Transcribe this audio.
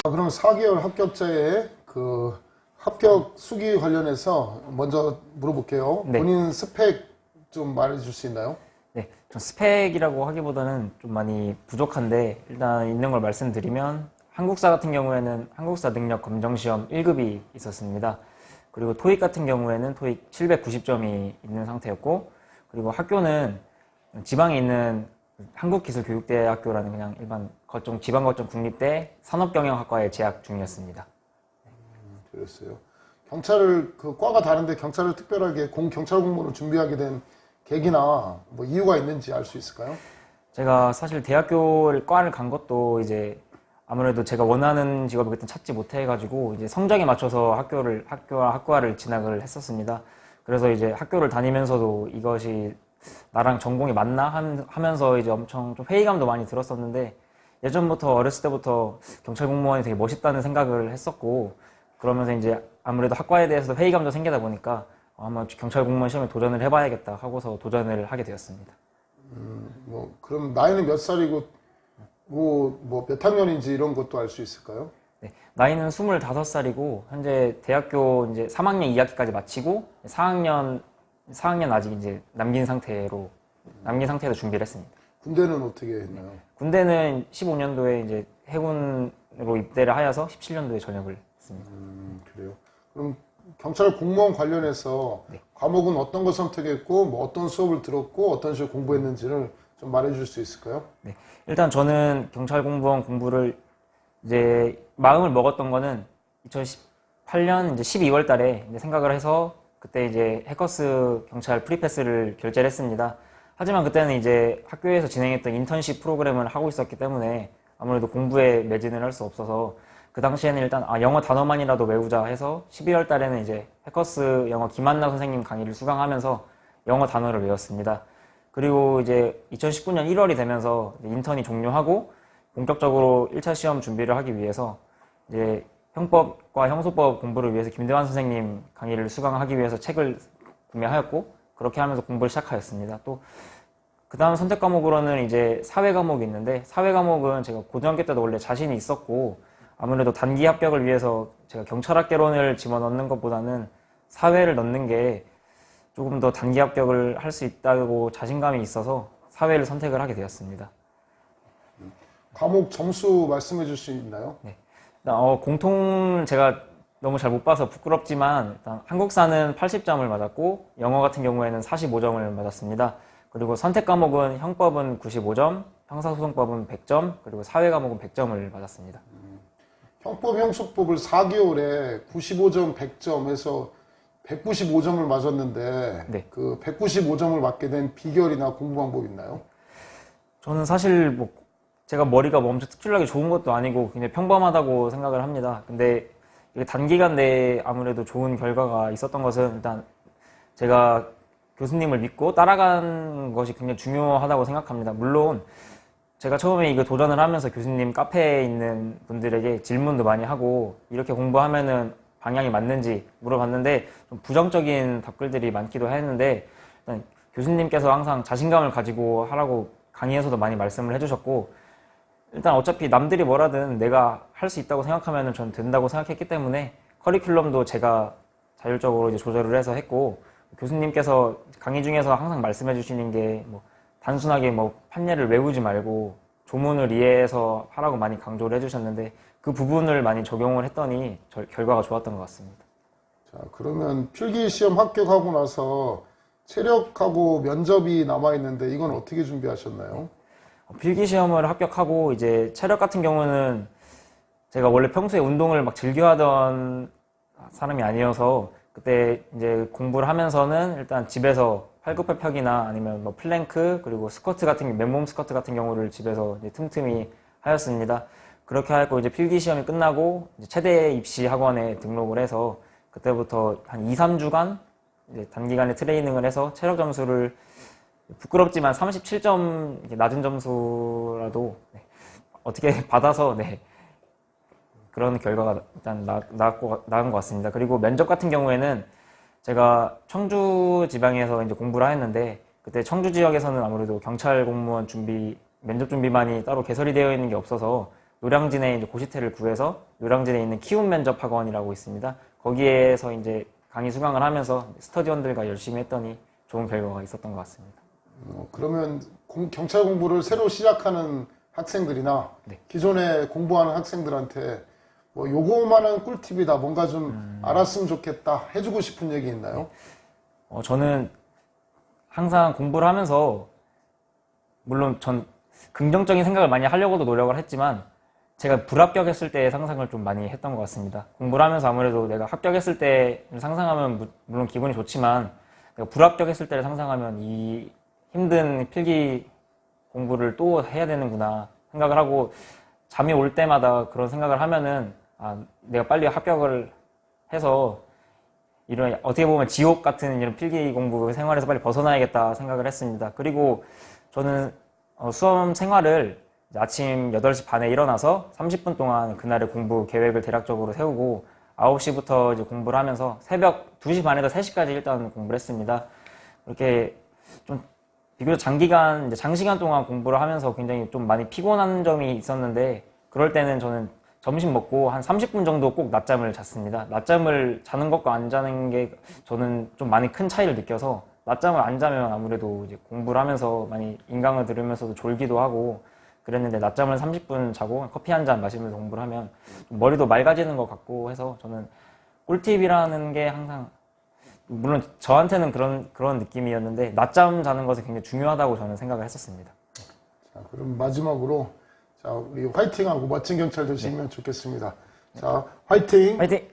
그럼 4개월 합격자의 그 합격 수기 관련해서 먼저 물어볼게요. 네. 본인 스펙 좀 말해줄 수 있나요? 네, 전 스펙이라고 하기보다는 좀 많이 부족한데 일단 있는 걸 말씀드리면 한국사 같은 경우에는 한국사 능력 검정 시험 1급이 있었습니다. 그리고 토익 같은 경우에는 토익 790점이 있는 상태였고, 그리고 학교는 지방에 있는 한국기술교육대학교라는 그냥 일반 거점 지방 거점 국립대 산업경영학과에 재학 중이었습니다. 그랬어요. 경찰을 그 과가 다른데 경찰을 특별하게 경찰 공무원을 준비하게 된 계기나 뭐 이유가 있는지 알 수 있을까요? 제가 사실 대학교를 과를 간 것도 이제 아무래도 제가 원하는 직업을 그때 찾지 못해가지고 이제 성적에 맞춰서 학과를 진학을 했었습니다. 그래서 이제 학교를 다니면서도 이것이 나랑 전공이 맞나 하면서 이제 엄청 좀 회의감도 많이 들었었는데, 예전부터 어렸을 때부터 경찰 공무원이 되게 멋있다는 생각을 했었고, 그러면서 이제 아무래도 학과에 대해서도 회의감도 생기다 보니까 한번 경찰 공무원 시험에 도전을 해봐야겠다 하고서 도전을 하게 되었습니다. 뭐 그럼 나이는 몇 살이고 뭐 몇 학년인지 이런 것도 알 수 있을까요? 네, 나이는 25살이고 현재 대학교 이제 3학년 2학기까지 마치고 4학년 아직 이제 남긴 상태로 준비를 했습니다. 군대는 어떻게 했나요? 군대는 15년도에 이제 해군으로 입대를 하여서 17년도에 전역을 했습니다. 그래요. 그럼 경찰 공무원 관련해서 네. 과목은 어떤 거 선택했고 뭐 어떤 수업을 들었고 어떤 식으로 공부했는지를 좀 말해줄 수 있을까요? 네, 일단 저는 경찰 공무원 공부를 이제 마음을 먹었던 거는 2018년 이제 12월 달에 이제 생각을 해서 그때 이제 해커스 경찰 프리패스를 결제를 했습니다. 하지만 그때는 이제 학교에서 진행했던 인턴십 프로그램을 하고 있었기 때문에 아무래도 공부에 매진을 할 수 없어서 그 당시에는 일단 영어 단어만이라도 외우자 해서 12월 달에는 이제 해커스 영어 김한나 선생님 강의를 수강하면서 영어 단어를 외웠습니다. 그리고 이제 2019년 1월이 되면서 인턴이 종료하고 본격적으로 1차 시험 준비를 하기 위해서 이제 형법과 형소법 공부를 위해서 김대환 선생님 강의를 수강하기 위해서 책을 구매하였고, 그렇게 하면서 공부를 시작하였습니다. 또 그 다음 선택 과목으로는 이제 사회 과목이 있는데, 사회 과목은 제가 고등학교 때도 원래 자신이 있었고 아무래도 단기 합격을 위해서 제가 경찰학개론을 집어넣는 것보다는 사회를 넣는 게 조금 더 단기 합격을 할 수 있다고 자신감이 있어서 사회를 선택을 하게 되었습니다. 과목 점수 말씀해 줄 수 있나요? 네. 공통 제가 너무 잘 못 봐서 부끄럽지만 일단 한국사는 80점을 맞았고 영어 같은 경우에는 45점을 맞았습니다. 그리고 선택 과목은 형법은 95점, 형사소송법은 100점, 그리고 사회 과목은 100점을 맞았습니다. 형법 형소법을 4개월에 95점 100점 해서 195점을 맞았는데 네. 그 195점을 맞게 된 비결이나 공부 방법 있나요? 저는 사실 뭐 제가 머리가 뭐 엄청 특출나게 좋은 것도 아니고 굉장히 평범하다고 생각을 합니다. 근데 이게 단기간 내에 아무래도 좋은 결과가 있었던 것은 일단 제가 교수님을 믿고 따라간 것이 굉장히 중요하다고 생각합니다. 물론 제가 처음에 이거 도전을 하면서 교수님 카페에 있는 분들에게 질문도 많이 하고 이렇게 공부하면은 방향이 맞는지 물어봤는데 좀 부정적인 답글들이 많기도 했는데, 일단 교수님께서 항상 자신감을 가지고 하라고 강의에서도 많이 말씀을 해주셨고, 일단 어차피 남들이 뭐라든 내가 할 수 있다고 생각하면 전 된다고 생각했기 때문에 커리큘럼도 제가 자율적으로 이제 조절을 해서 했고, 교수님께서 강의 중에서 항상 말씀해 주시는 게 뭐 단순하게 뭐 판례를 외우지 말고 조문을 이해해서 하라고 많이 강조를 해주셨는데, 그 부분을 많이 적용을 했더니 결과가 좋았던 것 같습니다. 자, 그러면 필기 시험 합격하고 나서 체력하고 면접이 남아 있는데 이건 어떻게 준비하셨나요? 필기 시험을 합격하고 이제 체력 같은 경우는 제가 원래 평소에 운동을 막 즐겨 하던 사람이 아니어서 그때 이제 공부를 하면서는 일단 집에서 팔굽혀펴기나 아니면 뭐 플랭크 그리고 스쿼트 같은 맨몸 스쿼트 같은 경우를 집에서 이제 틈틈이 하였습니다. 그렇게 하고 이제 필기 시험이 끝나고 이제 체대 입시 학원에 등록을 해서 그때부터 한 2, 3주간 이제 단기간에 트레이닝을 해서 체력 점수를 부끄럽지만 37점 낮은 점수라도 어떻게 받아서 그런 결과가 일단 나은 것 같습니다. 그리고 면접 같은 경우에는 제가 청주 지방에서 이제 공부를 했는데, 그때 청주 지역에서는 아무래도 경찰 공무원 면접 준비만이 따로 개설이 되어 있는 게 없어서 노량진에 이제 고시텔을 구해서 노량진에 있는 키움 면접 학원이라고 있습니다. 거기에서 이제 강의 수강을 하면서 스터디원들과 열심히 했더니 좋은 결과가 있었던 것 같습니다. 그러면 경찰 공부를 새로 시작하는 학생들이나 네. 기존에 공부하는 학생들한테 뭐 요거만한 꿀팁이다, 뭔가 좀 알았으면 좋겠다, 해주고 싶은 얘기 있나요? 저는 항상 공부를 하면서 물론 전 긍정적인 생각을 많이 하려고도 노력을 했지만 제가 불합격했을 때의 상상을 좀 많이 했던 것 같습니다. 공부를 하면서 아무래도 내가 합격했을 때 상상하면 물론 기분이 좋지만 내가 불합격했을 때를 상상하면 이 힘든 필기 공부를 또 해야 되는구나 생각을 하고 잠이 올 때마다 그런 생각을 하면은 내가 빨리 합격을 해서 이런 어떻게 보면 지옥 같은 이런 필기 공부 생활에서 빨리 벗어나야겠다 생각을 했습니다. 그리고 저는 수험 생활을 아침 8시 반에 일어나서 30분 동안 그날의 공부 계획을 대략적으로 세우고 9시부터 이제 공부를 하면서 새벽 2시 반에서 3시까지 일단 공부를 했습니다. 이렇게 좀 비교적 장시간 동안 공부를 하면서 굉장히 좀 많이 피곤한 점이 있었는데 그럴 때는 저는 점심 먹고 한 30분 정도 꼭 낮잠을 잤습니다. 낮잠을 자는 것과 안 자는 게 저는 좀 많이 큰 차이를 느껴서 낮잠을 안 자면 아무래도 이제 공부를 하면서 많이 인강을 들으면서도 졸기도 하고 그랬는데 낮잠을 30분 자고 커피 한 잔 마시면서 공부를 하면 좀 머리도 맑아지는 것 같고 해서 저는 꿀팁이라는 게 항상 물론 저한테는 그런 느낌이었는데 낮잠 자는 것이 굉장히 중요하다고 저는 생각을 했었습니다. 자, 그럼 마지막으로 자, 우리 화이팅하고 멋진 경찰 되시면 좋겠습니다. 자, 화이팅! 화이팅!